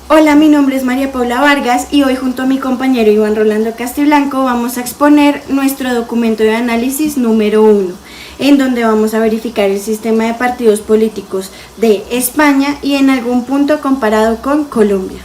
Hola, mi nombre es María Paula Vargas y hoy junto a mi compañero Iván Rolando Castiblanco vamos a exponer nuestro documento de análisis número 1, en donde vamos a verificar el sistema de partidos políticos de España y en algún punto comparado con Colombia.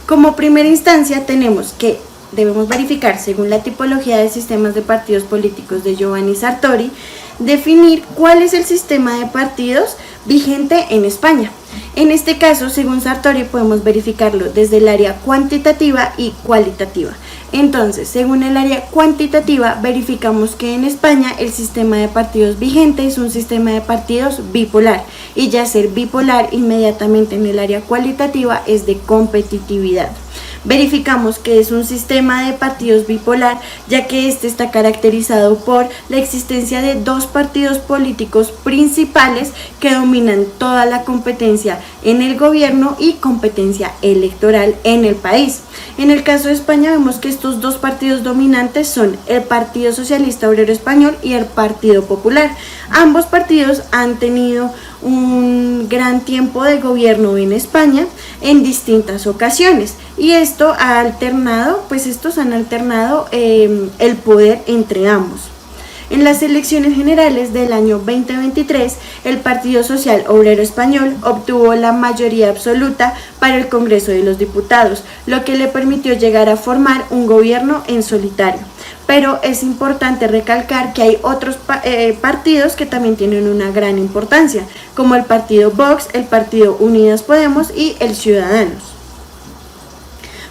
Como primera instancia tenemos que debemos verificar, según la tipología de sistemas de partidos políticos de Giovanni Sartori, definir cuál es el sistema de partidos vigente en España. En este caso, según Sartori, podemos verificarlo desde el área cuantitativa y cualitativa. Entonces, según el área cuantitativa, verificamos que en España el sistema de partidos vigente es un sistema de partidos bipolar, y ya ser bipolar inmediatamente en el área cualitativa es de competitividad. Verificamos que es un sistema de partidos bipolar, ya que este está caracterizado por la existencia de dos partidos políticos principales que dominan toda la competencia en el gobierno y competencia electoral en el país. En el caso de España vemos que estos dos partidos dominantes son el Partido Socialista Obrero Español y el Partido Popular. Ambos partidos han tenido un gran tiempo de gobierno en España en distintas ocasiones, y esto ha alternado, estos han alternado el poder entre ambos. En las elecciones generales del año 2023, el Partido Social Obrero Español obtuvo la mayoría absoluta para el Congreso de los Diputados, lo que le permitió llegar a formar un gobierno en solitario. Pero es importante recalcar que hay otros partidos que también tienen una gran importancia, como el partido Vox, el partido Unidas Podemos y el Ciudadanos.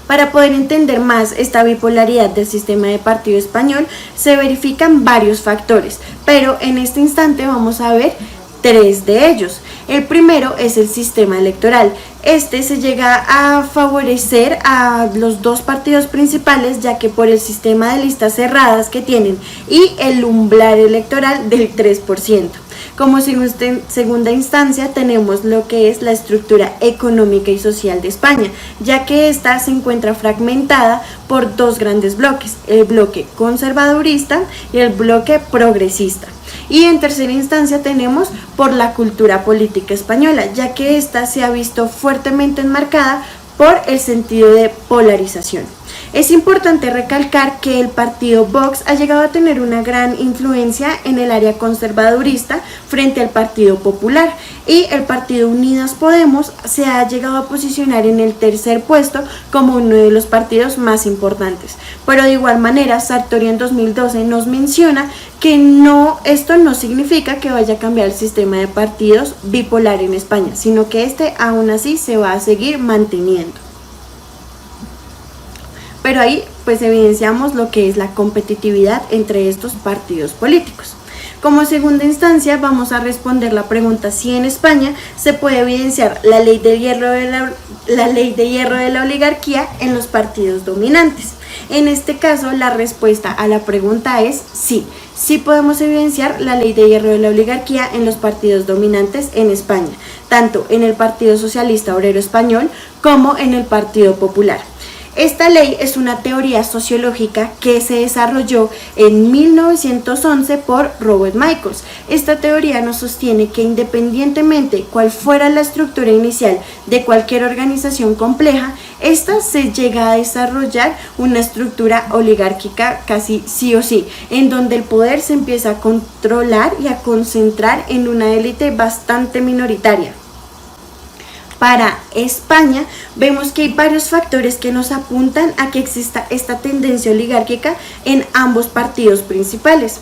Para poder entender más esta bipolaridad del sistema de partido español, se verifican varios factores, pero en este instante vamos a ver tres de ellos. El primero es el sistema electoral. Este se llega a favorecer a los dos partidos principales, ya que por el sistema de listas cerradas que tienen y el umbral electoral del 3%. Como segunda instancia tenemos lo que es la estructura económica y social de España, ya que esta se encuentra fragmentada por dos grandes bloques, el bloque conservadurista y el bloque progresista. Y en tercera instancia tenemos por la cultura política española, ya que esta se ha visto fuertemente enmarcada por el sentido de polarización. Es importante recalcar que el partido Vox ha llegado a tener una gran influencia en el área conservadurista frente al Partido Popular, y el partido Unidas Podemos se ha llegado a posicionar en el tercer puesto como uno de los partidos más importantes. Pero de igual manera, Sartori en 2012 nos menciona que esto no significa que vaya a cambiar el sistema de partidos bipolar en España, sino que este aún así se va a seguir manteniendo. Pero ahí evidenciamos lo que es la competitividad entre estos partidos políticos. Como segunda instancia vamos a responder la pregunta si en España se puede evidenciar la ley de hierro de la oligarquía en los partidos dominantes. En este caso la respuesta a la pregunta es sí. Sí podemos evidenciar la ley de hierro de la oligarquía en los partidos dominantes en España, tanto en el Partido Socialista Obrero Español como en el Partido Popular. Esta ley es una teoría sociológica que se desarrolló en 1911 por Robert Michaels. Esta teoría nos sostiene que independientemente cuál fuera la estructura inicial de cualquier organización compleja, esta se llega a desarrollar una estructura oligárquica casi sí o sí, en donde el poder se empieza a controlar y a concentrar en una élite bastante minoritaria. Para España vemos que hay varios factores que nos apuntan a que exista esta tendencia oligárquica en ambos partidos principales.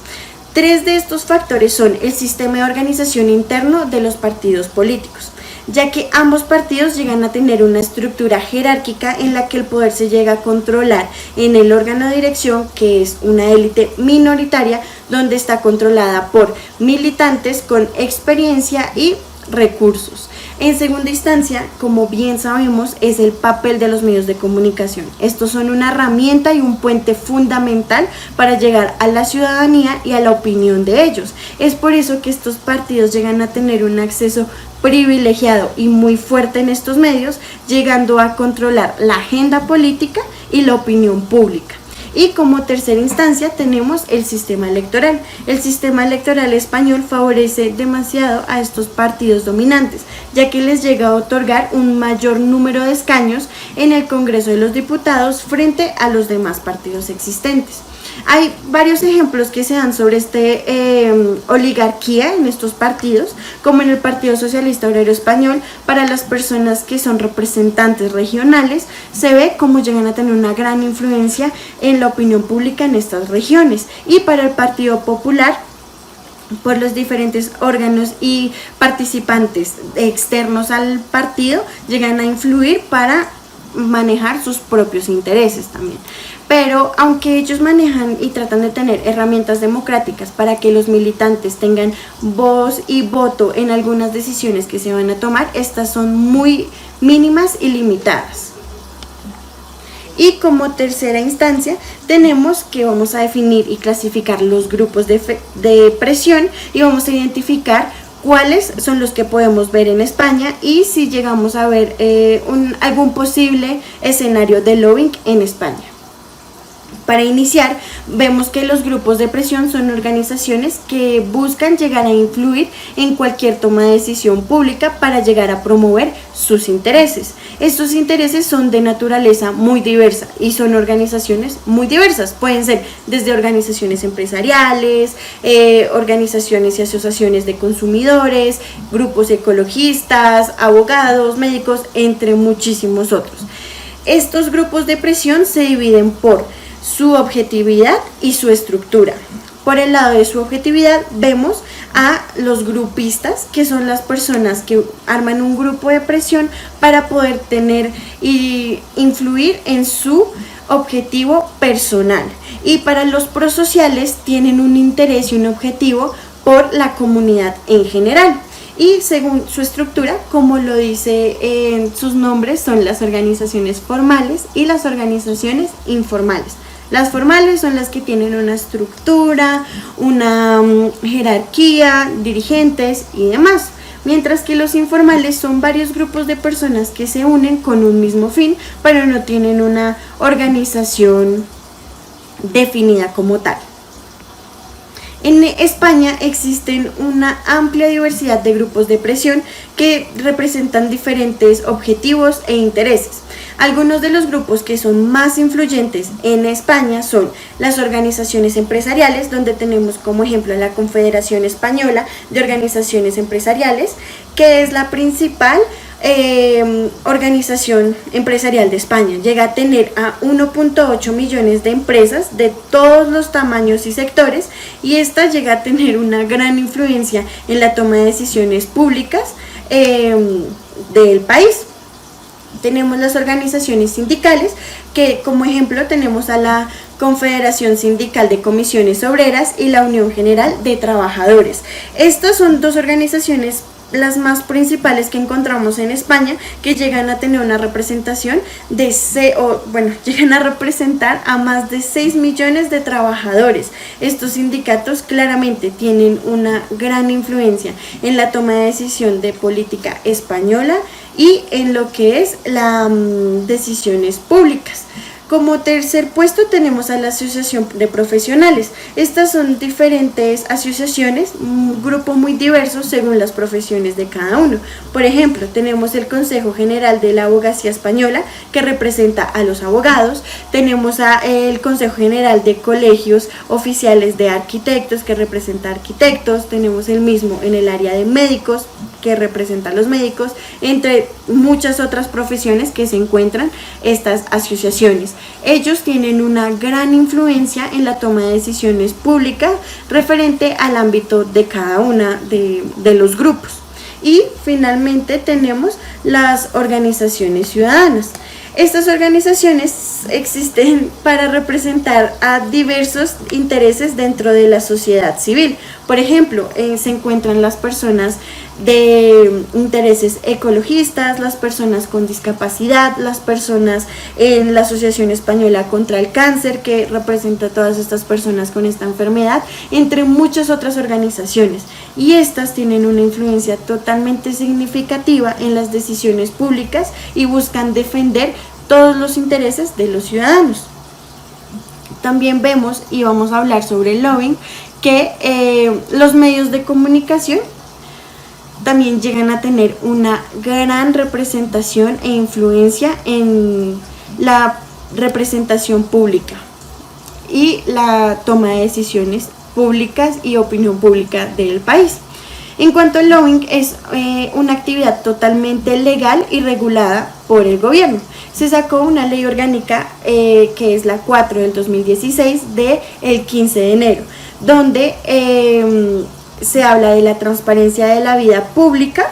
Tres de estos factores son el sistema de organización interno de los partidos políticos, ya que ambos partidos llegan a tener una estructura jerárquica en la que el poder se llega a controlar en el órgano de dirección, que es una élite minoritaria donde está controlada por militantes con experiencia y recursos. En segunda instancia, como bien sabemos, es el papel de los medios de comunicación. Estos son una herramienta y un puente fundamental para llegar a la ciudadanía y a la opinión de ellos. Es por eso que estos partidos llegan a tener un acceso privilegiado y muy fuerte en estos medios, llegando a controlar la agenda política y la opinión pública. Y como tercera instancia tenemos el sistema electoral. El sistema electoral español favorece demasiado a estos partidos dominantes, ya que les llega a otorgar un mayor número de escaños en el Congreso de los Diputados frente a los demás partidos existentes. Hay varios ejemplos que se dan sobre oligarquía en estos partidos, como en el Partido Socialista Obrero Español. Para las personas que son representantes regionales, se ve cómo llegan a tener una gran influencia en la opinión pública en estas regiones. Y para el Partido Popular, por los diferentes órganos y participantes externos al partido, llegan a influir para manejar sus propios intereses también. Pero aunque ellos manejan y tratan de tener herramientas democráticas para que los militantes tengan voz y voto en algunas decisiones que se van a tomar, estas son muy mínimas y limitadas. Y como tercera instancia tenemos que vamos a definir y clasificar los grupos de presión, y vamos a identificar cuáles son los que podemos ver en España y si llegamos a ver algún posible escenario de lobbying en España. Para iniciar, vemos que los grupos de presión son organizaciones que buscan llegar a influir en cualquier toma de decisión pública para llegar a promover sus intereses. Estos intereses son de naturaleza muy diversa y son organizaciones muy diversas. Pueden ser desde organizaciones empresariales, organizaciones y asociaciones de consumidores, grupos ecologistas, abogados, médicos, entre muchísimos otros. Estos grupos de presión se dividen por su objetividad y su estructura. Por el lado de su objetividad vemos a los grupistas, que son las personas que arman un grupo de presión para poder tener y influir en su objetivo personal. Y para los prosociales tienen un interés y un objetivo por la comunidad en general. Y según su estructura, como lo dice en sus nombres, son las organizaciones formales y las organizaciones informales. Las formales son las que tienen una estructura, una jerarquía, dirigentes y demás, mientras que los informales son varios grupos de personas que se unen con un mismo fin, pero no tienen una organización definida como tal. En España existen una amplia diversidad de grupos de presión que representan diferentes objetivos e intereses. Algunos de los grupos que son más influyentes en España son las organizaciones empresariales, donde tenemos como ejemplo la Confederación Española de Organizaciones Empresariales, que es la principal organización empresarial de España. Llega a tener a 1.8 millones de empresas de todos los tamaños y sectores, y esta llega a tener una gran influencia en la toma de decisiones públicas del país. Tenemos las organizaciones sindicales, que como ejemplo tenemos a la Confederación Sindical de Comisiones Obreras y la Unión General de Trabajadores. Estas son dos organizaciones las más principales que encontramos en España, que llegan a tener una representación llegan a representar a más de 6 millones de trabajadores. Estos sindicatos claramente tienen una gran influencia en la toma de decisión de política española y en lo que es las decisiones públicas. Como tercer puesto tenemos a la Asociación de Profesionales. Estas son diferentes asociaciones, un grupo muy diverso según las profesiones de cada uno. Por ejemplo, tenemos el Consejo General de la Abogacía Española, que representa a los abogados. Tenemos el Consejo General de Colegios Oficiales de Arquitectos, que representa a arquitectos. Tenemos el mismo en el área de médicos, que representa a los médicos, entre muchas otras profesiones que se encuentran estas asociaciones. Ellos tienen una gran influencia en la toma de decisiones públicas referente al ámbito de cada una de los grupos. Y finalmente tenemos las organizaciones ciudadanas. Estas organizaciones existen para representar a diversos intereses dentro de la sociedad civil. Por ejemplo, se encuentran las personas de intereses ecologistas, las personas con discapacidad, las personas en la Asociación Española contra el Cáncer, que representa a todas estas personas con esta enfermedad, entre muchas otras organizaciones. Y estas tienen una influencia totalmente significativa en las decisiones públicas y buscan defender todos los intereses de los ciudadanos. También vemos, y vamos a hablar sobre el lobbying, que los medios de comunicación también llegan a tener una gran representación e influencia en la representación pública y la toma de decisiones públicas y opinión pública del país. En cuanto al lobbying, es una actividad totalmente legal y regulada por el gobierno. Se sacó una ley orgánica que es la 4 del 2016 del 15 de enero, donde se habla de la transparencia de la vida pública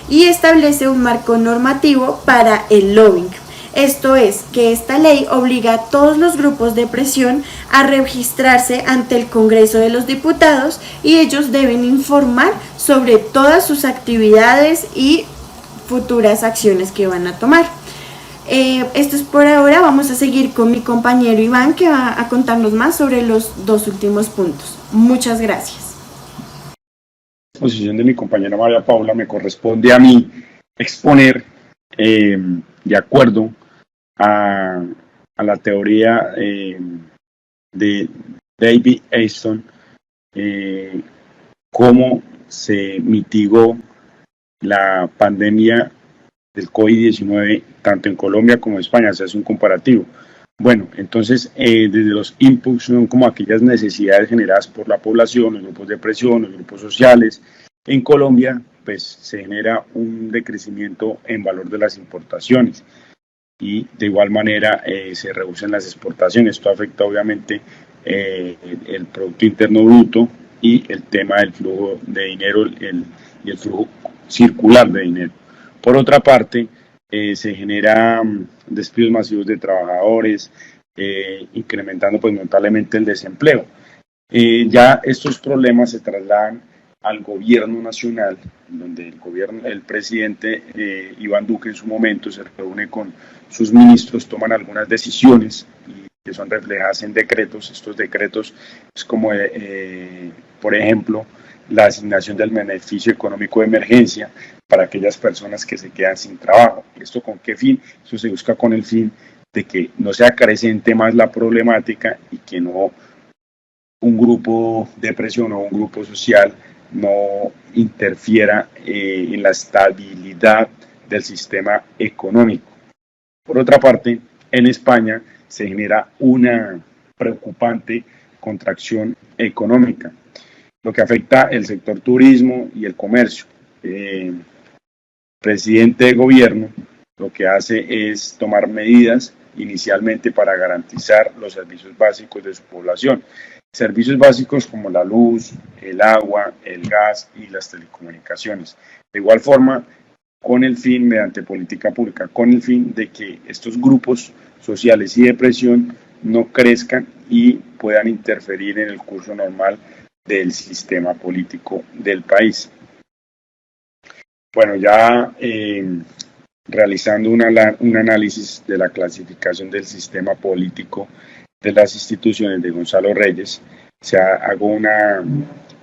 y establece un marco normativo para el lobbying. Esto es, que esta ley obliga a todos los grupos de presión a registrarse ante el Congreso de los Diputados y ellos deben informar sobre todas sus actividades y futuras acciones que van a tomar. Esto es por ahora. Vamos a seguir con mi compañero Iván, que va a contarnos más sobre los dos últimos puntos. Muchas gracias. La exposición de mi compañera María Paula me corresponde a mí exponer, de acuerdo a la teoría de David Easton, cómo se mitigó la pandemia del COVID-19 tanto en Colombia como en España. Se hace un comparativo. Bueno, entonces desde los inputs son como aquellas necesidades generadas por la población, los grupos de presión, los grupos sociales. En Colombia pues se genera un decrecimiento en valor de las importaciones y de igual manera se reducen las exportaciones. Esto afecta obviamente el Producto Interno Bruto y el tema del flujo de dinero y el flujo circular de dinero. Por otra parte, se generan despidos masivos de trabajadores, incrementando pues notablemente el desempleo. Ya estos problemas se trasladan al gobierno nacional, donde el presidente Iván Duque en su momento se reúne con sus ministros, toman algunas decisiones que son reflejadas en decretos. Estos decretos es como, por ejemplo, la asignación del beneficio económico de emergencia para aquellas personas que se quedan sin trabajo. ¿Esto con qué fin? Eso se busca con el fin de que no sea creciente más la problemática y que no un grupo de presión o un grupo social no interfiera en la estabilidad del sistema económico. Por otra parte, en España se genera una preocupante contracción económica, lo que afecta el sector turismo y el comercio. El presidente de gobierno lo que hace es tomar medidas inicialmente para garantizar los servicios básicos de su población. Servicios básicos como la luz, el agua, el gas y las telecomunicaciones. De igual forma, con el fin, mediante política pública, con el fin de que estos grupos sociales y de presión no crezcan y puedan interferir en el curso normal del sistema político del país. Bueno, ya realizando un análisis de la clasificación del sistema político de las instituciones de Gonzalo Reyes, hago un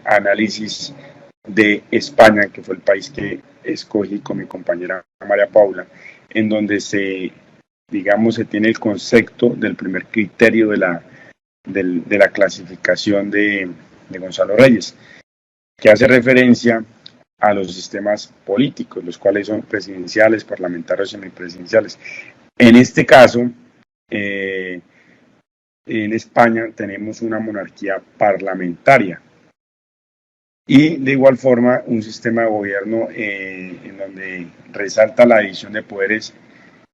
análisis de España, que fue el país que escogí con mi compañera María Paula, en donde se tiene el concepto del primer criterio de la clasificación de Gonzalo Reyes, que hace referencia a los sistemas políticos, los cuales son presidenciales, parlamentarios y semipresidenciales. En este caso, en España tenemos una monarquía parlamentaria y de igual forma un sistema de gobierno en donde resalta la división de poderes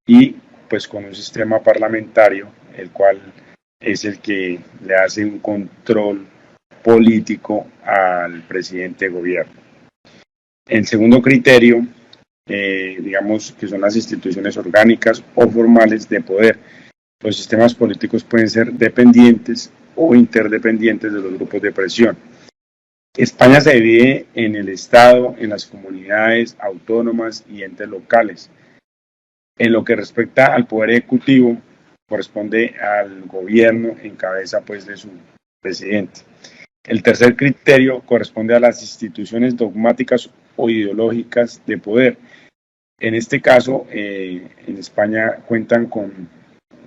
y pues con un sistema parlamentario, el cual es el que le hace un control político al presidente de gobierno. El segundo criterio, digamos que son las instituciones orgánicas o formales de poder. Los sistemas políticos pueden ser dependientes o interdependientes de los grupos de presión. España se divide en el Estado, en las comunidades autónomas y entes locales. En lo que respecta al poder ejecutivo, corresponde al gobierno en cabeza pues de su presidente. El tercer criterio corresponde a las instituciones dogmáticas o ideológicas de poder. En este caso, en España cuentan con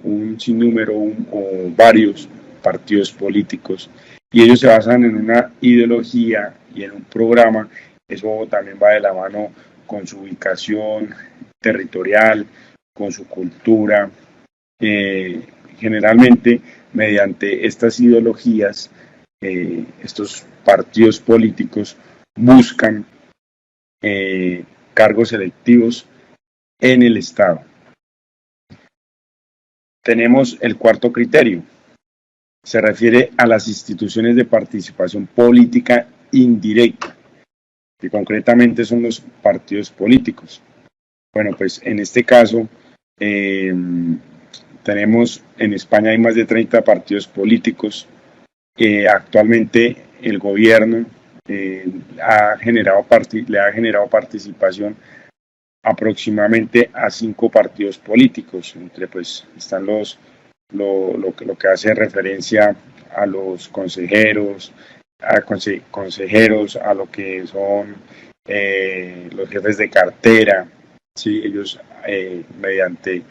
un sinnúmero o varios partidos políticos, y ellos se basan en una ideología y en un programa. Eso también va de la mano con su ubicación territorial, con su cultura. Generalmente, mediante estas ideologías, estos partidos políticos buscan cargos electivos en el Estado. Tenemos el cuarto criterio. Se refiere a las instituciones de participación política indirecta, que concretamente son los partidos políticos. Bueno, pues en este caso tenemos en España hay más de 30 partidos políticos. Actualmente el gobierno le ha generado participación aproximadamente a 5 partidos políticos, entre pues están lo que hace referencia a los consejeros, a lo que son los jefes de cartera, ¿sí? Ellos mediante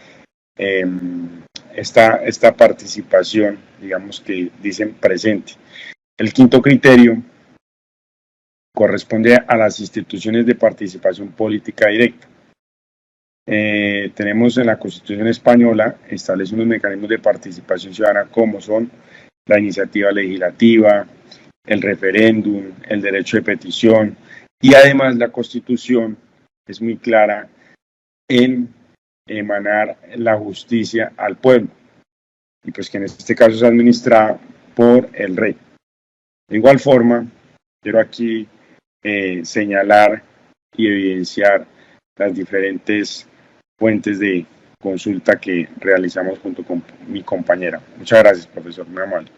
esta participación, digamos que dicen presente. El quinto criterio corresponde a las instituciones de participación política directa. Tenemos en la Constitución española, establece unos mecanismos de participación ciudadana como son la iniciativa legislativa, el referéndum, el derecho de petición, y además la Constitución es muy clara en emanar la justicia al pueblo, y pues que en este caso es administrada por el rey. De igual forma, quiero aquí señalar y evidenciar las diferentes fuentes de consulta que realizamos junto con mi compañera. Muchas gracias, profesor, muy amable.